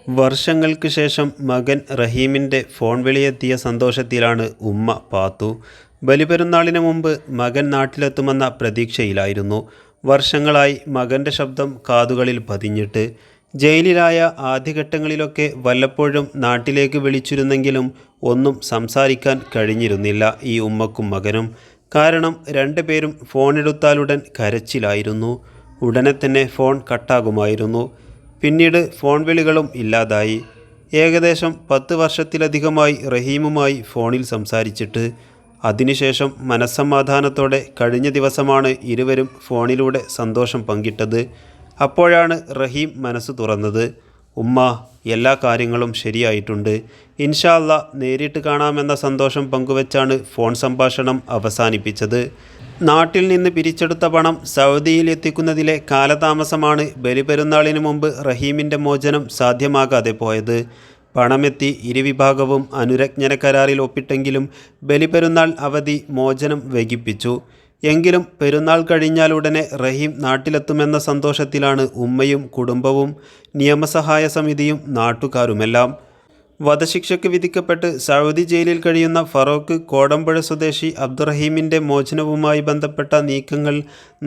വർഷങ്ങൾക്ക് ശേഷം മകൻ റഹീമിൻ്റെ ഫോൺ വിളിയെത്തിയ സന്തോഷത്തിലാണ് ഉമ്മ പാത്തു. ബലിപെരുന്നാളിന് മുമ്പ് മകൻ നാട്ടിലെത്തുമെന്ന പ്രതീക്ഷയിലായിരുന്നു. വർഷങ്ങളായി മകൻ്റെ ശബ്ദം കാതുകളിൽ പതിഞ്ഞിട്ട്. ജയിലിലായ ആദ്യഘട്ടങ്ങളിലൊക്കെ വല്ലപ്പോഴും നാട്ടിലേക്ക് വിളിച്ചിരുന്നെങ്കിലും ഒന്നും സംസാരിക്കാൻ കഴിഞ്ഞിരുന്നില്ല ഈ ഉമ്മക്കും മകനും. കാരണം രണ്ടുപേരും ഫോണെടുത്താലുടൻ കരച്ചിലായിരുന്നു. ഉടനെ തന്നെ ഫോൺ കട്ടാകുമായിരുന്നു. പിന്നീട് ഫോൺ വിളികളും ഇല്ലാതായി. ഏകദേശം 10 വർഷത്തിലധികമായി റഹീമുമായി ഫോണിൽ സംസാരിച്ചിട്ട്. അതിനുശേഷം മനസ്സമാധാനത്തോടെ കഴിഞ്ഞ ദിവസമാണ് ഇരുവരും ഫോണിലൂടെ സന്തോഷം പങ്കിട്ടത്. അപ്പോഴാണ് റഹീം മനസ്സ് തുറന്നത്. ഉമ്മ, എല്ലാ കാര്യങ്ങളും ശരിയായിട്ടുണ്ട്, ഇൻഷാ അല്ലാ നേരിട്ട് കാണാമെന്ന സന്തോഷം പങ്കുവച്ചാണ് ഫോൺ സംഭാഷണം അവസാനിപ്പിച്ചത്. നാട്ടിൽ നിന്ന് പിരിച്ചെടുത്ത പണം സൗദിയിൽ എത്തിക്കുന്നതിലെ കാലതാമസമാണ് ബലിപെരുന്നാളിന് മുമ്പ് റഹീമിൻ്റെ മോചനം സാധ്യമാകാതെ പോയത്. പണമെത്തി ഇരുവിഭാഗവും അനുരജ്ഞന കരാറിൽ ഒപ്പിട്ടെങ്കിലും ബലിപെരുന്നാൾ അവധി മോചനം വൈകിപ്പിച്ചു. എങ്കിലും പെരുന്നാൾ കഴിഞ്ഞാലുടനെ റഹീം നാട്ടിലെത്തുമെന്ന സന്തോഷത്തിലാണ് ഉമ്മയും കുടുംബവും, നിയമസഹായ സമിതിയും നാട്ടുകാരുമെല്ലാം. വധശിക്ഷയ്ക്ക് വിധിക്കപ്പെട്ട് സൗദി ജയിലിൽ കഴിയുന്ന ഫറോക്ക് കോടമ്പുഴ സ്വദേശി അബ്ദുറഹീമിൻ്റെ മോചനവുമായി ബന്ധപ്പെട്ട നീക്കങ്ങൾ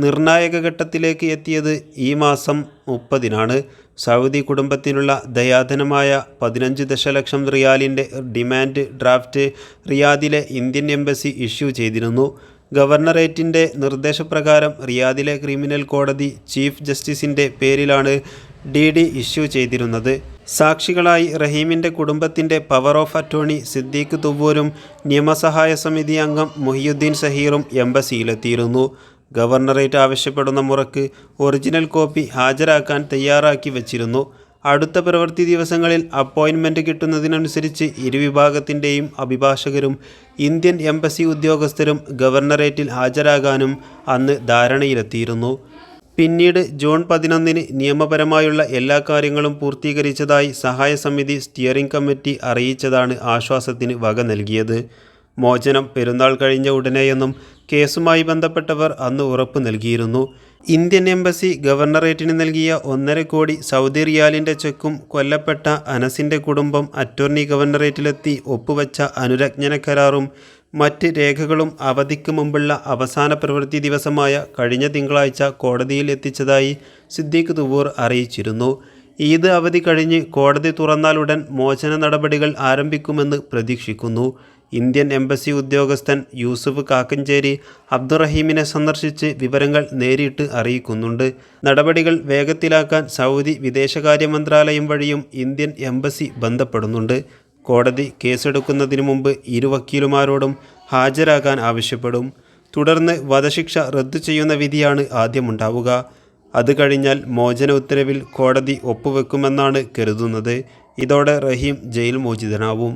നിർണായക ഘട്ടത്തിലേക്ക് എത്തിയത് ഈ മാസം 30-നാണ്. സൗദി കുടുംബത്തിനുള്ള ദയാധനമായ 15 ദശലക്ഷം റിയാലിൻ്റെ ഡിമാൻഡ് ഡ്രാഫ്റ്റ് റിയാദിലെ ഇന്ത്യൻ എംബസി ഇഷ്യൂ ചെയ്തിരുന്നു. ഗവർണറേറ്റിൻ്റെ നിർദ്ദേശപ്രകാരം റിയാദിലെ ക്രിമിനൽ കോടതി ചീഫ് ജസ്റ്റിസിൻ്റെ പേരിലാണ് DD ഇഷ്യൂ ചെയ്തിരുന്നത്. സാക്ഷികളായി റഹീമിൻ്റെ കുടുംബത്തിൻ്റെ പവർ ഓഫ് അറ്റോർണി സിദ്ദീഖ് തുവ്വൂരും നിയമസഹായ സമിതി അംഗം മുഹിയുദ്ദീൻ സഹീറും എംബസിയിലെത്തിയിരുന്നു. ഗവർണറേറ്റ് ആവശ്യപ്പെടുന്ന മുറക്ക് ഒറിജിനൽ കോപ്പി ഹാജരാക്കാൻ തയ്യാറാക്കി വച്ചിരുന്നു. അടുത്ത പ്രവൃത്തി ദിവസങ്ങളിൽ അപ്പോയിൻമെൻറ്റ് കിട്ടുന്നതിനനുസരിച്ച് ഇരുവിഭാഗത്തിൻ്റെയും അഭിഭാഷകരും ഇന്ത്യൻ എംബസി ഉദ്യോഗസ്ഥരും ഗവർണറേറ്റിൽ ഹാജരാകാനും അന്ന് ധാരണയിലെത്തിയിരുന്നു. പിന്നീട് ജൂൺ 11-ന് നിയമപരമായുള്ള എല്ലാ കാര്യങ്ങളും പൂർത്തീകരിച്ചതായി സഹായ സമിതി സ്റ്റിയറിംഗ് കമ്മിറ്റി അറിയിച്ചതാണ് ആശ്വാസത്തിന് വക നൽകിയത്. മോചനം പെരുന്നാൾ കഴിഞ്ഞ ഉടനെയെന്നും കേസുമായി ബന്ധപ്പെട്ടവർ അന്ന് ഉറപ്പ് നൽകിയിരുന്നു. ഇന്ത്യൻ എംബസി ഗവർണറേറ്റിന് നൽകിയ 1.5 കോടി സൗദി റിയാലിൻ്റെ ചെക്കും കൊല്ലപ്പെട്ട അനസിൻ്റെ കുടുംബം അറ്റോർണി ഗവർണറേറ്റിലെത്തി ഒപ്പുവെച്ച അനുരജ്ഞന കരാറും മറ്റ് രേഖകളും അവധിക്ക് മുമ്പുള്ള അവസാന പ്രവൃത്തി ദിവസമായ കഴിഞ്ഞ തിങ്കളാഴ്ച കോടതിയിൽ എത്തിച്ചതായി സിദ്ദീഖ് തുവ്വൂർ അറിയിച്ചിരുന്നു. ഈദ് അവധി കഴിഞ്ഞ് കോടതി തുറന്നാലുടൻ മോചന നടപടികൾ ആരംഭിക്കുമെന്ന് പ്രതീക്ഷിക്കുന്നു. ഇന്ത്യൻ എംബസി ഉദ്യോഗസ്ഥൻ യൂസുഫ് കാക്കഞ്ചേരി അബ്ദുറഹീമിനെ സന്ദർശിച്ച് വിവരങ്ങൾ നേരിട്ട് അറിയിക്കുന്നുണ്ട്. നടപടികൾ വേഗത്തിലാക്കാൻ സൗദി വിദേശകാര്യ മന്ത്രാലയം വഴിയും ഇന്ത്യൻ എംബസി ബന്ധപ്പെടുന്നുണ്ട്. കോടതി കേസെടുക്കുന്നതിന് മുമ്പ് ഇരു വക്കീലുമാരോടും ഹാജരാകാൻ ആവശ്യപ്പെടും. തുടർന്ന് വധശിക്ഷ റദ്ദു ചെയ്യുന്ന വിധിയാണ് ആദ്യമുണ്ടാവുക. അത് കഴിഞ്ഞാൽ മോചന ഉത്തരവിൽ കോടതി ഒപ്പുവെക്കുമെന്നാണ് കരുതുന്നത്. ഇതോടെ റഹീം ജയിൽ മോചിതനാവും.